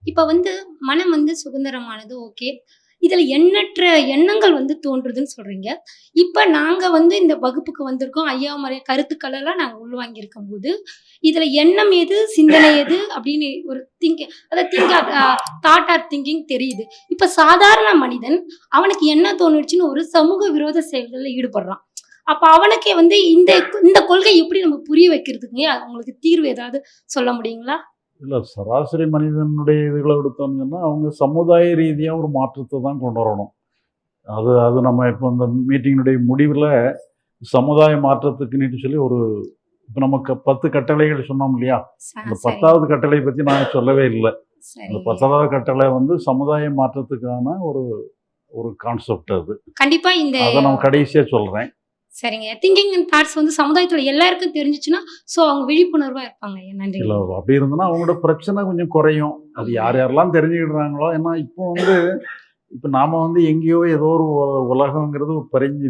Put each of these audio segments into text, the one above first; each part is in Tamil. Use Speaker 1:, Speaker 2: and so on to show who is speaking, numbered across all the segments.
Speaker 1: இப்ப வந்து மனம் வந்து சுதந்திரமானது ஓகே. இதுல எண்ணற்ற எண்ணங்கள் வந்து தோன்றுதுன்னு சொல்றீங்க. இப்ப நாங்க வந்து இந்த வகுப்புக்கு வந்திருக்கோம். ஐயா மாரியா கருத்துக்கள் எல்லாம் நாங்க உள்வாங்கியிருக்கும்போது, இதுல எண்ணம் எது, சிந்தனை எது அப்படின்னு ஒரு அதாவது தாட் ஆர் திங்கிங் தெரியுது. இப்ப சாதாரண மனிதன் அவனுக்கு என்ன தோணுச்சுன்னு ஒரு சமூக விரோத செயல்கள்ல ஈடுபடுறான். அப்ப அவனுக்கே வந்து இந்த இந்த கொள்கை எப்படி நம்ம புரிய வைக்கிறதுங்க? உங்களுக்கு தீர்வு ஏதாவது சொல்ல முடியுங்களா?
Speaker 2: இல்ல சராசரி மனிதனுடைய இதுகள எடுத்தோம்னு அவங்க சமுதாய ரீதியா ஒரு மாற்றத்த தான் கொண்டு வரணும். அது அது நம்ம இப்போ இந்த மீட்டிங்கினுடைய முடிவுல சமுதாய மாற்றத்துக்குன்னுட்டு சொல்லி ஒரு இப்ப நமக்கு 10 கட்டளைகள் சொன்னோம் இல்லையா? அந்த
Speaker 1: சரி.
Speaker 2: 10வது கட்டளை பத்தி நான் சொல்லவே இல்ல. அந்த
Speaker 1: சரிங்க.
Speaker 2: 10வது கட்டளை வந்து சமுதாய மாற்றத்துக்கான ஒரு ஒரு கான்செப்ட் அது.
Speaker 1: கண்டிப்பா இந்த
Speaker 2: அத நான் கடைசியா சொல்றேன்.
Speaker 1: சரிங்க. திங்கிங் அண்ட் தாட்ஸ் வந்து சமுதாயத்துல எல்லாருக்கும் தெரிஞ்சுச்சுன்னா, சோ அவங்க விழிப்புணர்வா இருப்பாங்க.
Speaker 2: இல்ல
Speaker 1: நன்றிங்க.
Speaker 2: அப்படி இருந்ததுன்னா அவங்களோட பிரச்சனை கொஞ்சம் குறையும். அது யார்
Speaker 1: ஆமாங்க.
Speaker 2: யாரெல்லாம் தெரிஞ்சுக்கிடுறாங்களோ ஏன்னா இப்போ வந்து இப்ப நாம வந்து எங்கேயோ ஏதோ ஒரு உலகங்கிறது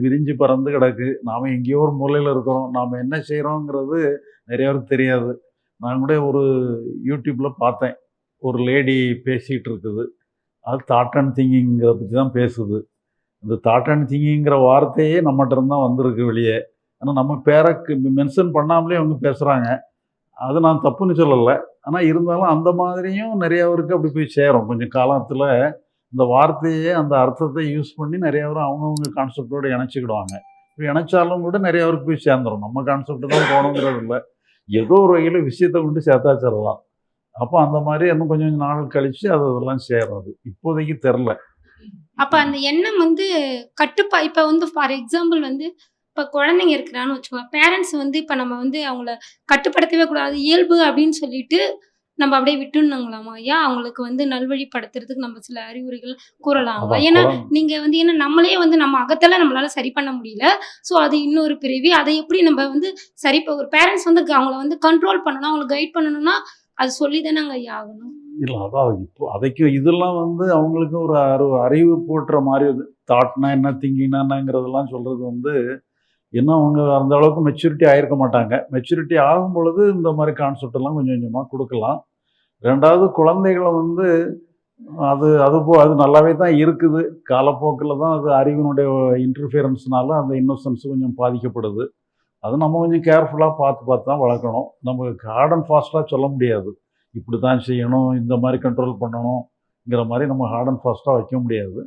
Speaker 2: விரிஞ்சு பறந்து கிடக்கு. நாம எங்கேயோ ஒரு மூலையில இருக்கிறோம். நாம என்ன செய்றோங்கிறது நெறைய பேருக்கு தெரியாது. நான் கூட ஒரு YouTubeல பார்த்தேன். ஒரு லேடி பேசிட்டு இருக்குது. அது தாட் அண்ட் திங்கிங்கிறத பத்தி தான் பேசுது. இந்த தாட் அண்ட் திங்கிங்கிற வார்த்தையே நம்மட்ட இருந்து தான் வந்திருக்கு வெளிய. ஆனா நம்ம பேர மென்ஷன் பண்ணாமலே அவங்க பேசுறாங்க. அது நான் தப்புன்னு சொல்லல. ஆனா இருந்தாலும் அந்த மாதிரியும் நெறைய பேருக்கு அப்படி போய் சேரும். கொஞ்சம் காலத்துல இந்த வார்த்தையே அந்த அர்த்தத்தை யூஸ் பண்ணி நெறைய பேர் அவங்கவங்க கான்செப்ட்டோட இணைச்சுக்கிடுவாங்க. இப்ப இணைச்சாலும் கூட நெறைய பேருக்கு போய் சேர்ந்துரும். நம்ம கான்செப்ட் தான் போகணுங்கிறது இல்ல. ஏதோ ஒரு வகையில விஷயத்த கொண்டு சேர்த்தாச்சிரலாம். அப்ப அந்த மாரி இன்னும் கொஞ்சம் நாள் கழிச்சு அது அதெல்லாம் சேரும் அது. இப்போதைக்கு தெர்ல.
Speaker 1: அப்ப அந்த எண்ணம் வந்து இப்ப வந்து ஃபார் எக்ஸாம்பிள் வந்து இப்ப குழந்தைங்க இருக்கிறான்னு வச்சுக்கோங்க. பேரண்ட்ஸ் வந்து இப்ப நம்ம வந்து அவங்கள கட்டுப்படுத்தவே கூடாது. இயல்பு அப்படின்னு சொல்லிட்டு நம்ம அப்படியே விட்டுடணுங்களாமா ஐயா? அவங்களுக்கு வந்து நல்வழிப்படுத்துறதுக்கு நம்ம சில அறிவுரைகள் கூறலாங்களா?
Speaker 2: அதான்
Speaker 1: ஏன்னா, நீங்க வந்து ஏன்னா நம்மளே வந்து நம்ம அகத்தால நம்மளால சரி பண்ண முடியல. சோ அது இன்னொரு பிறவி. அதை எப்படி நம்ம வந்து ஒரு பேரண்ட்ஸ் வந்து அவங்கள வந்து கண்ட்ரோல் பண்ணணும், அவங்கள கைட் பண்ணணும்னா, அது சொல்லி தானங்க ஐயா ஆகணும்.
Speaker 2: இல்ல அதான் இப்போ அதைக்கு இதெல்லாம் வந்து அவங்களுக்கு ஒரு அறிவு போட்டுற மாரி தாட்னா என்ன, திங்கிங்னா என்னங்கிறதெல்லாம் சொல்றது வந்து இன்னும் அவங்க அந்த அளவுக்கு மெச்சூரிட்டி ஆயிருக்க மாட்டாங்க. மெச்சூரிட்டி ஆகும் பொழுது இந்த மாரி கான்செப்ட் எல்லாம் கொஞ்சம் கொஞ்சமா குடுக்கலாம். 2வது குழந்தைகள வந்து அது நல்லாவே தான் இருக்குது. காலப்போக்குல தான் அது அறிவினுடைய இன்டர்ஃபியரன்ஸ்னால அந்த இன்னோசன்ஸ் கொஞ்சம் பாதிக்கப்படுது. அது நம்ம கொஞ்சம் கேர்ஃபுல்லா பார்த்து பார்த்து தான் வளர்க்கணும். நம்ம ஹார்ட் அண்ட் ஃபாஸ்ட்டா சொல்ல முடியாது. இப்படித்தான் செய்யணும், இந்த மாரி கண்ட்ரோல் பண்ணணுங்கிற மாரி நம்ம ஹார்ட் அண்ட் ஃபாஸ்ட்டா வைக்க முடியாது.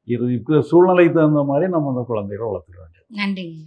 Speaker 2: இது இருக்கிற சூழ்நிலைக்கு தகுந்த மாரி நம்ம அந்த குழந்தைகள வளர்த்துக்க வேண்டியது.
Speaker 1: நன்றிங்க.